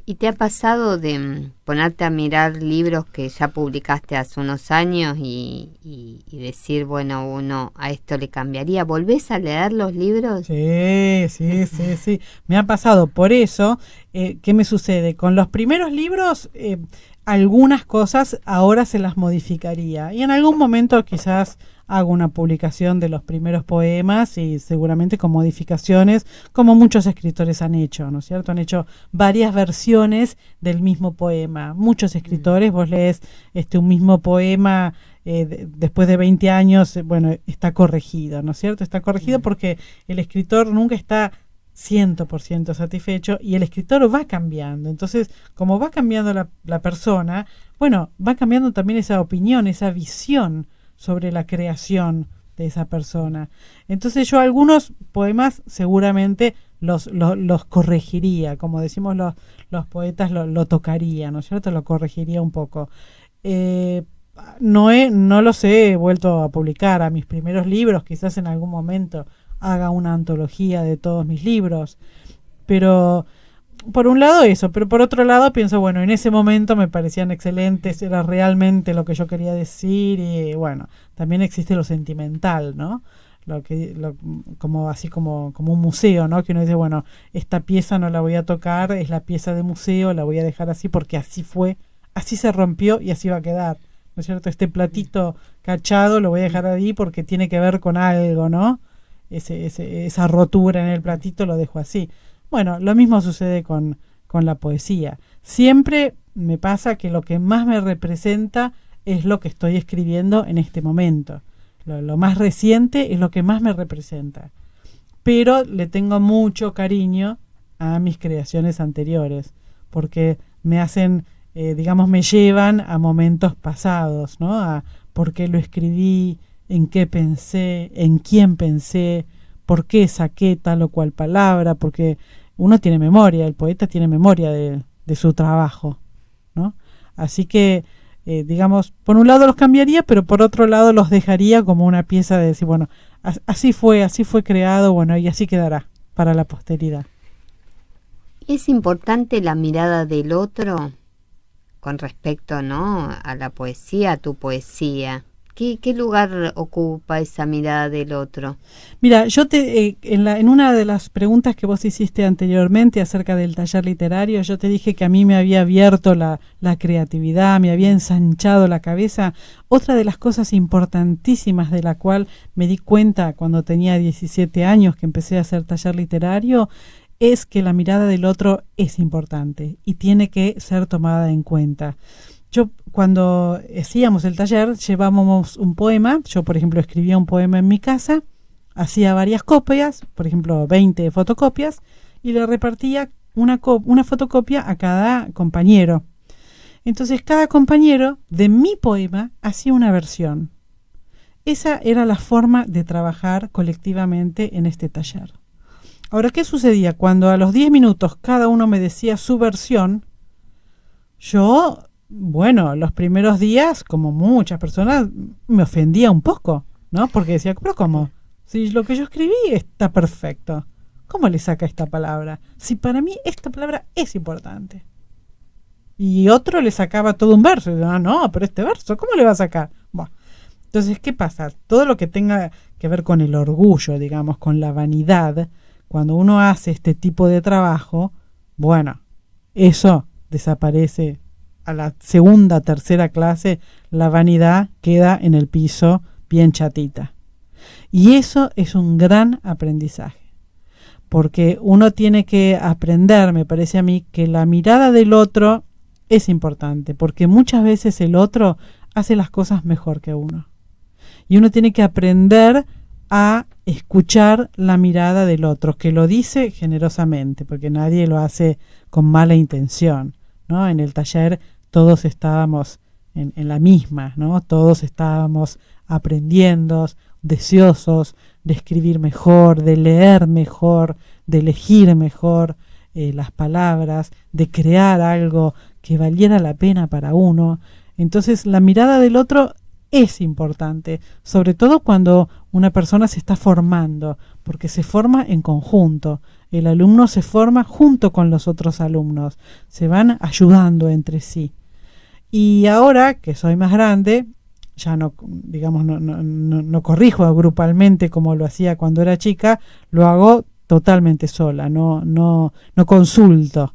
¿Y te ha pasado de ponerte a mirar libros que ya publicaste hace unos años y decir, bueno, uno a esto le cambiaría? ¿Volvés a leer los libros? Sí. Me ha pasado. Por eso, ¿qué me sucede? Con los primeros libros, algunas cosas ahora se las modificaría. Y en algún momento quizás hago una publicación de los primeros poemas y seguramente con modificaciones, como muchos escritores han hecho, ¿no es cierto? Han hecho varias versiones del mismo poema. Muchos escritores, vos lees un mismo poema después de 20 años, bueno, está corregido, ¿no es cierto? Está corregido porque el escritor nunca está 100% satisfecho y el escritor va cambiando. Entonces, como va cambiando la persona, bueno, va cambiando también esa opinión, esa visión sobre la creación de esa persona. Entonces yo algunos poemas seguramente los corregiría, como decimos los poetas, lo tocaría, ¿no es cierto? Lo corregiría un poco. No los he vuelto a publicar a mis primeros libros, quizás en algún momento haga una antología de todos mis libros, pero por un lado eso, pero por otro lado pienso, bueno, en ese momento me parecían excelentes, era realmente lo que yo quería decir y bueno, también existe lo sentimental, ¿no? Como un museo, ¿no? Que uno dice, bueno, esta pieza no la voy a tocar, es la pieza de museo, la voy a dejar así porque así fue, así se rompió y así va a quedar, ¿no es cierto? Este platito cachado lo voy a dejar ahí porque tiene que ver con algo, ¿no? Esa rotura en el platito lo dejo así. Bueno, lo mismo sucede con la poesía. Siempre me pasa que lo que más me representa es lo que estoy escribiendo en este momento. Lo más reciente es lo que más me representa. Pero le tengo mucho cariño a mis creaciones anteriores, porque me hacen, me llevan a momentos pasados, ¿no? A por qué lo escribí, en qué pensé, en quién pensé, por qué saqué tal o cual palabra, porque uno tiene memoria, el poeta tiene memoria de su trabajo, ¿no? Así que, por un lado los cambiaría, pero por otro lado los dejaría como una pieza de decir, bueno, así fue creado, bueno, y así quedará para la posteridad. ¿Es importante la mirada del otro con respecto, ¿no?, a la poesía, a tu poesía? ¿Qué lugar ocupa esa mirada del otro? Mira, yo en una de las preguntas que vos hiciste anteriormente acerca del taller literario, yo te dije que a mí me había abierto la creatividad, me había ensanchado la cabeza. Otra de las cosas importantísimas de la cual me di cuenta cuando tenía 17 años que empecé a hacer taller literario es que la mirada del otro es importante y tiene que ser tomada en cuenta. Yo, cuando hacíamos el taller, llevábamos un poema. Yo, por ejemplo, escribía un poema en mi casa, hacía varias copias, por ejemplo, 20 fotocopias, y le repartía una fotocopia a cada compañero. Entonces, cada compañero de mi poema hacía una versión. Esa era la forma de trabajar colectivamente en este taller. Ahora, ¿qué sucedía? Cuando a los 10 minutos cada uno me decía su versión, yo... Bueno, los primeros días, como muchas personas, me ofendía un poco, ¿no? Porque decía, pero ¿cómo? Si lo que yo escribí está perfecto, ¿cómo le saca esta palabra? Si para mí esta palabra es importante. Y otro le sacaba todo un verso. Y yo, no, pero este verso, ¿cómo le va a sacar? Bueno, entonces, ¿qué pasa? Todo lo que tenga que ver con el orgullo, digamos, con la vanidad, cuando uno hace este tipo de trabajo, bueno, eso desaparece. A la segunda, tercera clase, la vanidad queda en el piso bien chatita. Y eso es un gran aprendizaje, porque uno tiene que aprender, me parece a mí, que la mirada del otro es importante, porque muchas veces el otro hace las cosas mejor que uno. Y uno tiene que aprender a escuchar la mirada del otro, que lo dice generosamente, porque nadie lo hace con mala intención, ¿no? En el taller todos estábamos en la misma, ¿no? Todos estábamos aprendiendo, deseosos de escribir mejor, de leer mejor, de elegir mejor las palabras, de crear algo que valiera la pena para uno. Entonces la mirada del otro es importante, sobre todo cuando una persona se está formando, porque se forma en conjunto. El alumno se forma junto con los otros alumnos, se van ayudando entre sí. Y ahora que soy más grande, ya no, digamos, no corrijo grupalmente como lo hacía cuando era chica, lo hago totalmente sola, no consulto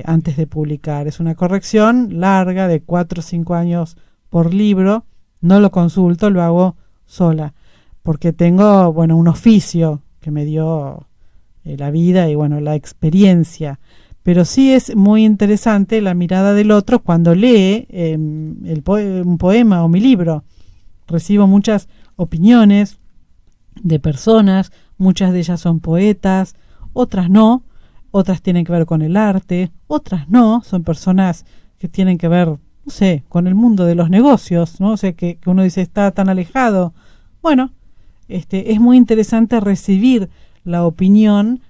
antes de publicar. Es una corrección larga de 4 o 5 años por libro, no lo consulto, lo hago sola, porque tengo, bueno, un oficio que me dio la vida y, bueno, la experiencia. Pero sí es muy interesante la mirada del otro cuando lee un poema o mi libro. Recibo muchas opiniones de personas, muchas de ellas son poetas, otras no, otras tienen que ver con el arte, otras no, son personas que tienen que ver, no sé, con el mundo de los negocios, ¿no? O sea, que uno dice, está tan alejado. Bueno, es muy interesante recibir la opinión,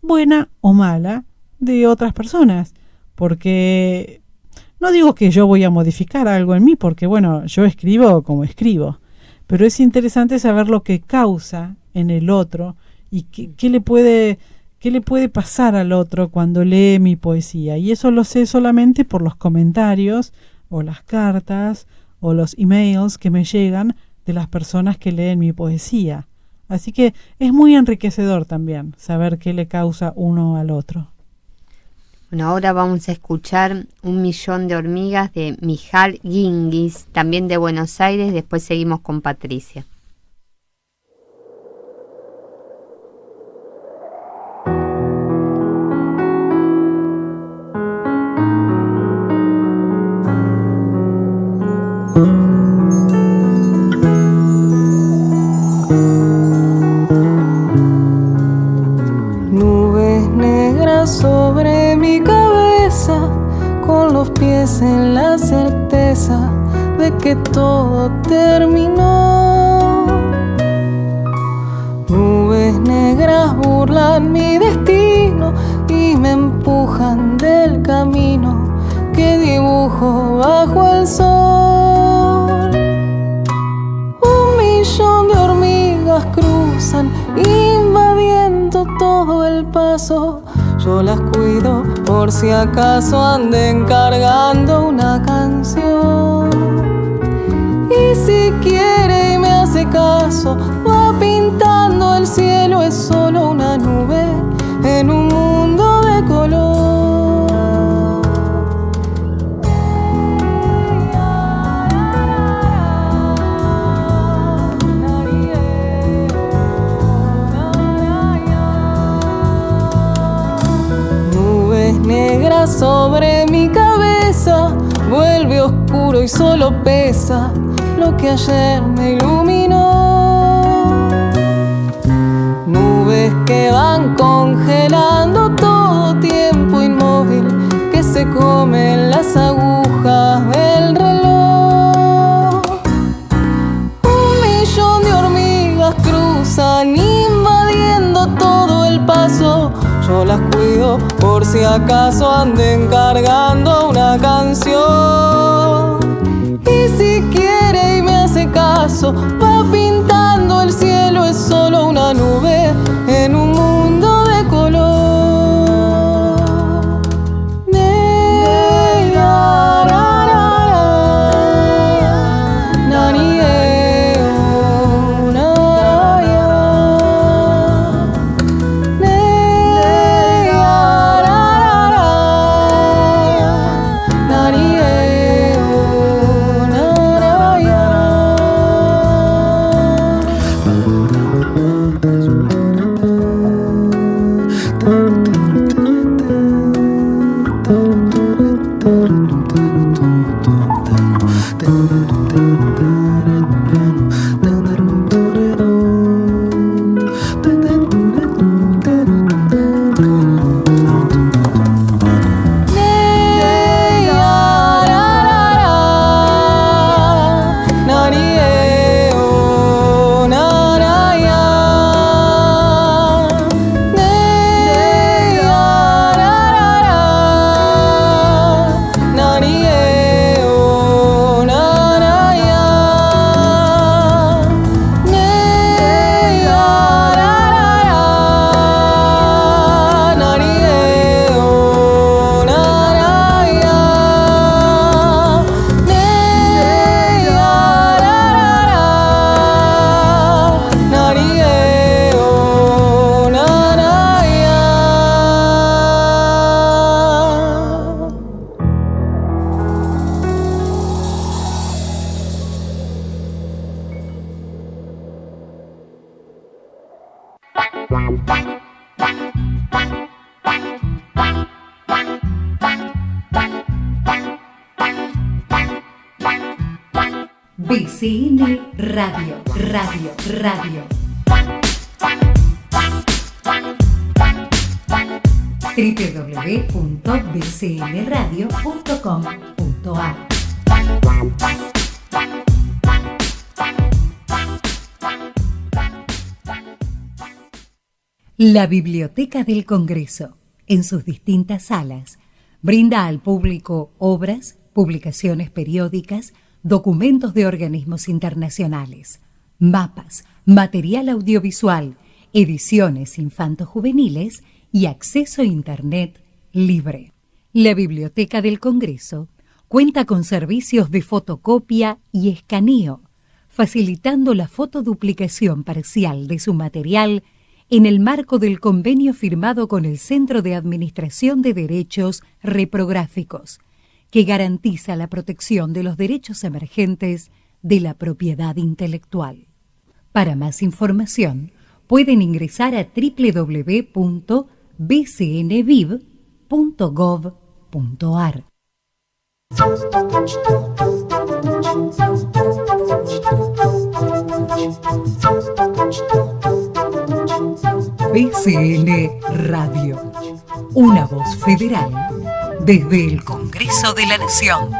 buena o mala, de otras personas, porque no digo que yo voy a modificar algo en mí, porque bueno, yo escribo como escribo, pero es interesante saber lo que causa en el otro y qué le puede pasar al otro cuando lee mi poesía, y eso lo sé solamente por los comentarios o las cartas o los emails que me llegan de las personas que leen mi poesía. Así que es muy enriquecedor también saber qué le causa uno al otro. Bueno, ahora vamos a escuchar 1.000.000 de hormigas de Mijal Guinguis, también de Buenos Aires. Después seguimos con Patricia. Nubes negras sobre mi cabeza, con los pies en la certeza de que todo terminó. Nubes negras burlan mi destino y me empujan del camino que dibujo bajo el sol. 1.000.000 de hormigas cruzan invadiendo todo el paso. Yo las cuido por si acaso anden cargando una canción. Y si quiere y me hace caso, va pintando el cielo, es solo una nube en un mundo de color. Negra sobre mi cabeza, vuelve oscuro y solo pesa lo que ayer me iluminó. Nubes que van congelando todo tiempo inmóvil, que se comen las agujas del reloj. 1.000.000 de hormigas cruzan invadiendo todo el paso. Yo las cuido por si acaso anden cargando una canción. Y si quiere y me hace caso, va pintando el cielo, es solo una nube en un mundo de color. BCN Radio. www.bcnradio.com.ar. La Biblioteca del Congreso, en sus distintas salas, brinda al público obras, publicaciones periódicas, documentos de organismos internacionales, mapas, material audiovisual, ediciones infanto-juveniles y acceso a Internet libre. La Biblioteca del Congreso cuenta con servicios de fotocopia y escaneo, facilitando la fotoduplicación parcial de su material en el marco del convenio firmado con el Centro de Administración de Derechos Reprográficos, que garantiza la protección de los derechos emergentes de la propiedad intelectual. Para más información, pueden ingresar a www.bcnviv.gov.ar. BCN Radio, una voz federal desde el Congreso de la Nación.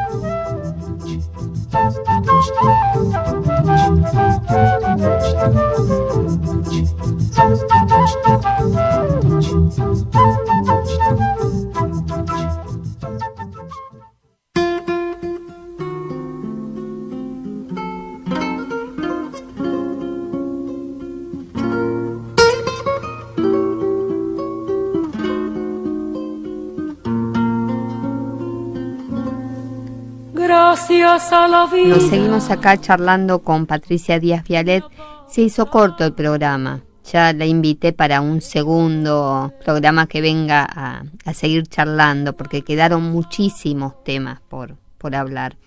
Gracias a la vida. Nos seguimos acá charlando con Patricia Díaz Vialet. Se hizo corto el programa. Ya la invité para un segundo programa que venga a seguir charlando, porque quedaron muchísimos temas por hablar.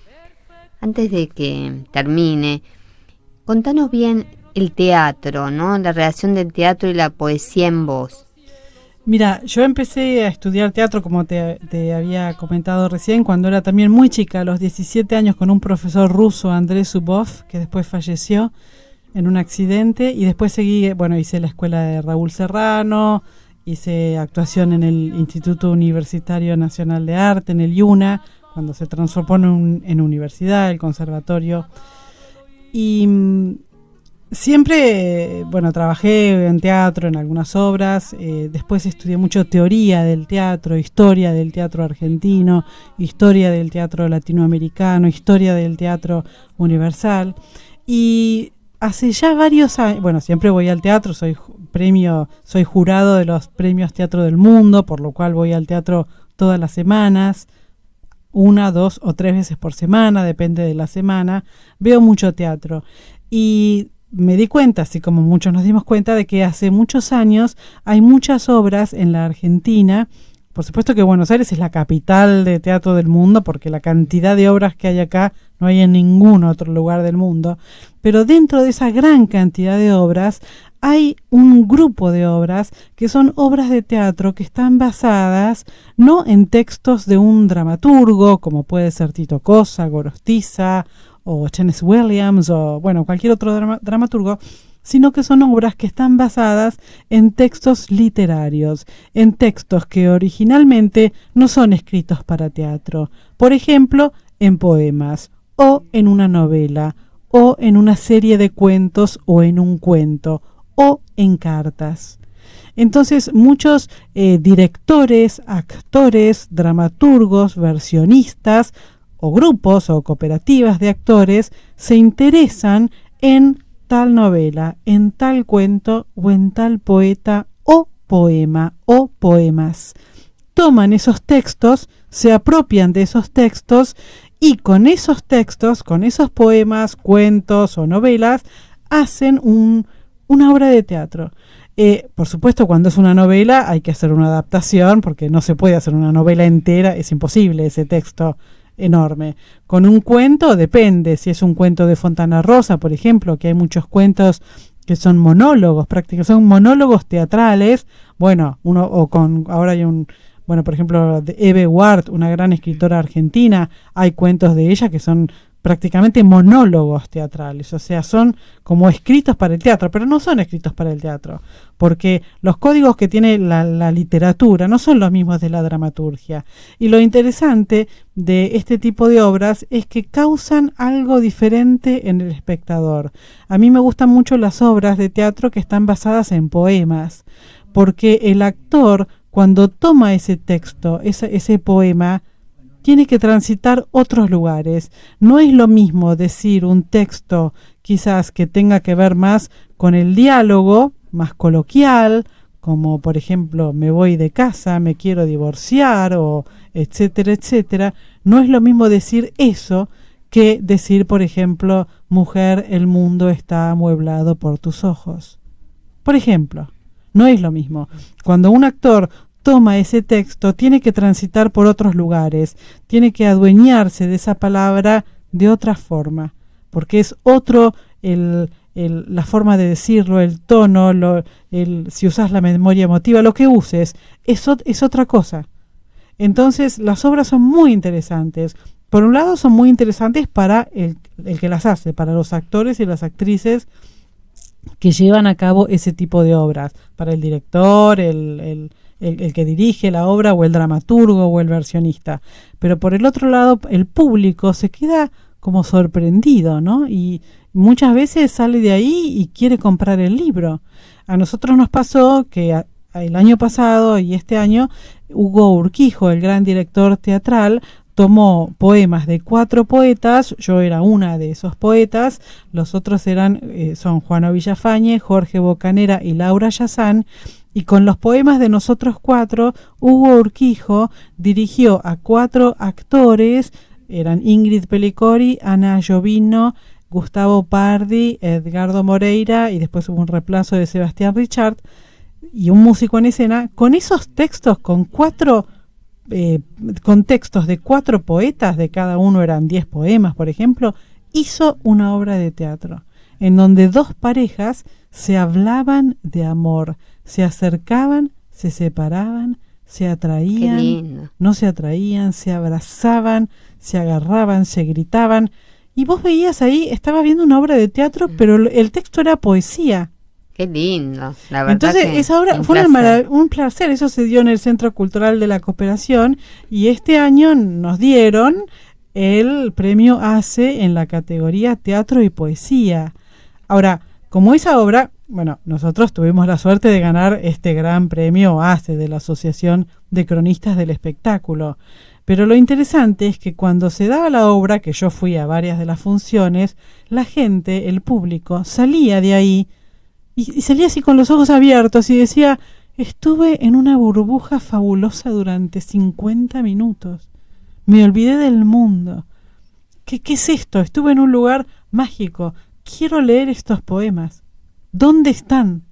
Antes de que termine, contanos bien el teatro, ¿no? La relación del teatro y la poesía en voz. Mira, yo empecé a estudiar teatro, como te había comentado recién, cuando era también muy chica, a los 17 años, con un profesor ruso, Andrés Zubov, que después falleció en un accidente, y después seguí, hice la escuela de Raúl Serrano, hice actuación en el Instituto Universitario Nacional de Arte, en el IUNA, cuando se transformó en universidad, el conservatorio, y siempre, trabajé en teatro, en algunas obras, después estudié mucho teoría del teatro, historia del teatro argentino, historia del teatro latinoamericano, historia del teatro universal, y hace ya varios años, siempre voy al teatro, soy jurado de los premios Teatro del Mundo, por lo cual voy al teatro todas las semanas, 1, 2 o 3 veces por semana, depende de la semana, veo mucho teatro, y me di cuenta, así como muchos nos dimos cuenta, de que hace muchos años hay muchas obras en la Argentina. Por supuesto que Buenos Aires es la capital de teatro del mundo, porque la cantidad de obras que hay acá no hay en ningún otro lugar del mundo, pero dentro de esa gran cantidad de obras hay un grupo de obras que son obras de teatro que están basadas no en textos de un dramaturgo, como puede ser Tito Cosa, Gorostiza o Tennessee Williams o cualquier otro dramaturgo, sino que son obras que están basadas en textos literarios, en textos que originalmente no son escritos para teatro, por ejemplo, en poemas, o en una novela, o en una serie de cuentos, o en un cuento, o en cartas. Entonces muchos directores, actores, dramaturgos, versionistas, o grupos o cooperativas de actores se interesan en tal novela, en tal cuento o en tal poeta o poema o poemas. Toman esos textos, se apropian de esos textos y con esos textos, con esos poemas, cuentos o novelas, hacen una obra de teatro. Por supuesto, cuando es una novela hay que hacer una adaptación, porque no se puede hacer una novela entera, es imposible ese texto enorme. Con un cuento depende, si es un cuento de Fontana Rosa, por ejemplo, que hay muchos cuentos que son monólogos, prácticamente son monólogos teatrales, ahora hay por ejemplo, de Eve Ward, una gran escritora argentina, hay cuentos de ella que son prácticamente monólogos teatrales, o sea, son como escritos para el teatro, pero no son escritos para el teatro, porque los códigos que tiene la literatura no son los mismos de la dramaturgia. Y lo interesante de este tipo de obras es que causan algo diferente en el espectador. A mí me gustan mucho las obras de teatro que están basadas en poemas, porque el actor, cuando toma ese texto, ese poema, tiene que transitar otros lugares. No es lo mismo decir un texto quizás que tenga que ver más con el diálogo, más coloquial, como por ejemplo me voy de casa, me quiero divorciar, o etcétera, etcétera. No es lo mismo decir eso que decir, por ejemplo, mujer, el mundo está amueblado por tus ojos. Por ejemplo, no es lo mismo. Cuando un actor toma ese texto, tiene que transitar por otros lugares, tiene que adueñarse de esa palabra de otra forma, porque es otro la forma de decirlo, el tono, si usas la memoria emotiva, lo que uses, es otra cosa. Entonces, las obras son muy interesantes. Por un lado, son muy interesantes para el que las hace, para los actores y las actrices que llevan a cabo ese tipo de obras, para el director, el que dirige la obra, o el dramaturgo, o el versionista. Pero por el otro lado, el público se queda como sorprendido, ¿no? Y muchas veces sale de ahí y quiere comprar el libro. A nosotros nos pasó que el año pasado y este año, Hugo Urquijo, el gran director teatral, tomó poemas de 4 poetas. Yo era una de esos poetas, los otros son Juana Villafañe, Jorge Bocanera y Laura Yazán, y con los poemas de nosotros 4, Hugo Urquijo dirigió a 4 actores, eran Ingrid Pellicori, Ana Giovino, Gustavo Pardi, Edgardo Moreira, y después hubo un reemplazo de Sebastián Richard, y un músico en escena, con esos textos, con textos de 4 poetas, de cada uno eran 10 poemas, por ejemplo, hizo una obra de teatro, en donde 2 parejas se hablaban de amor, se acercaban, se separaban, se atraían, no se atraían, se abrazaban, se agarraban, se gritaban, y vos veías ahí, estabas viendo una obra de teatro, pero el texto era poesía. Qué lindo, la verdad. Entonces, esa obra fue un placer. Eso se dio en el Centro Cultural de la Cooperación, y este año nos dieron el premio ACE en la categoría Teatro y Poesía. Ahora, como esa obra, bueno, nosotros tuvimos la suerte de ganar este gran premio ACE de la Asociación de Cronistas del Espectáculo. Pero lo interesante es que cuando se daba la obra, que yo fui a varias de las funciones, la gente, el público, salía de ahí y salía así con los ojos abiertos y decía, estuve en una burbuja fabulosa durante 50 minutos. Me olvidé del mundo. ¿Qué es esto? Estuve en un lugar mágico. Quiero leer estos poemas. ¿Dónde están?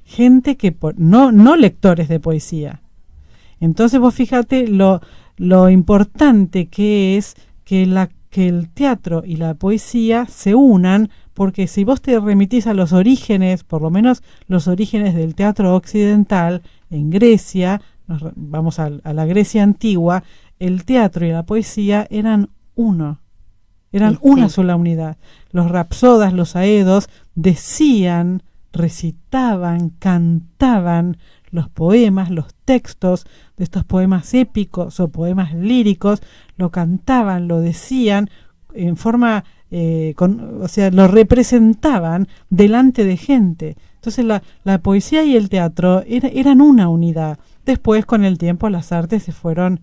Gente que no lectores de poesía. Entonces vos fíjate lo importante que es que el teatro y la poesía se unan, porque si vos te remitís a los orígenes, por lo menos los orígenes del teatro occidental, en Grecia, vamos a la Grecia antigua, el teatro y la poesía eran uno. Eran una sola unidad. Los rapsodas, los aedos, decían, recitaban, cantaban los poemas, los textos de estos poemas épicos o poemas líricos, lo cantaban, lo decían en forma, lo representaban delante de gente. Entonces la poesía y el teatro eran una unidad. Después, con el tiempo, las artes se fueron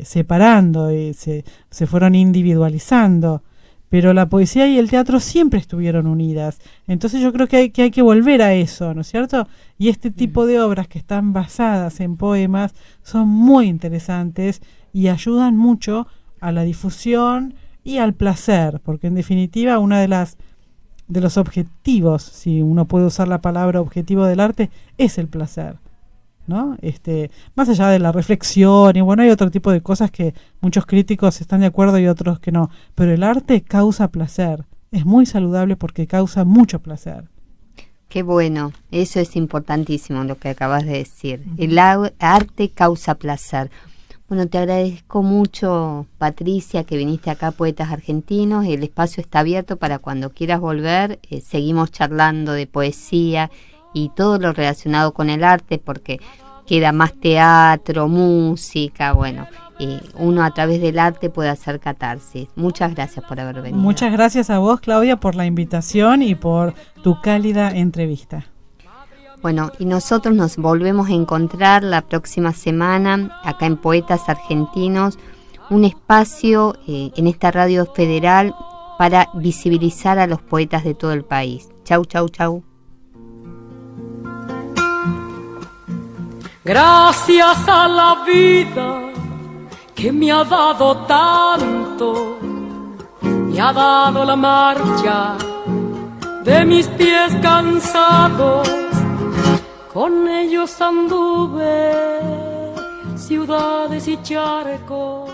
separando y se fueron individualizando, pero la poesía y el teatro siempre estuvieron unidas. Entonces yo creo que hay que volver a eso, ¿no es cierto? Y este tipo de obras que están basadas en poemas son muy interesantes y ayudan mucho a la difusión y al placer, porque en definitiva uno de los objetivos, si uno puede usar la palabra objetivo del arte, es el placer, ¿no? Más allá de la reflexión, y bueno, hay otro tipo de cosas que muchos críticos están de acuerdo y otros que no, pero el arte causa placer, es muy saludable porque causa mucho placer. Qué bueno, eso es importantísimo lo que acabas de decir. El arte causa placer. Bueno, te agradezco mucho, Patricia, que viniste acá a Poetas Argentinos. El espacio está abierto para cuando quieras volver. Seguimos charlando de poesía y todo lo relacionado con el arte, porque queda más teatro, música, bueno, uno a través del arte puede hacer catarsis. Muchas gracias por haber venido. Muchas gracias a vos, Claudia, por la invitación y por tu cálida entrevista. Bueno, y nosotros nos volvemos a encontrar la próxima semana acá en Poetas Argentinos, un espacio en esta radio federal para visibilizar a los poetas de todo el país. Chau, chau, chau. Gracias a la vida que me ha dado tanto, me ha dado la marcha de mis pies cansados. Con ellos anduve ciudades y charcos,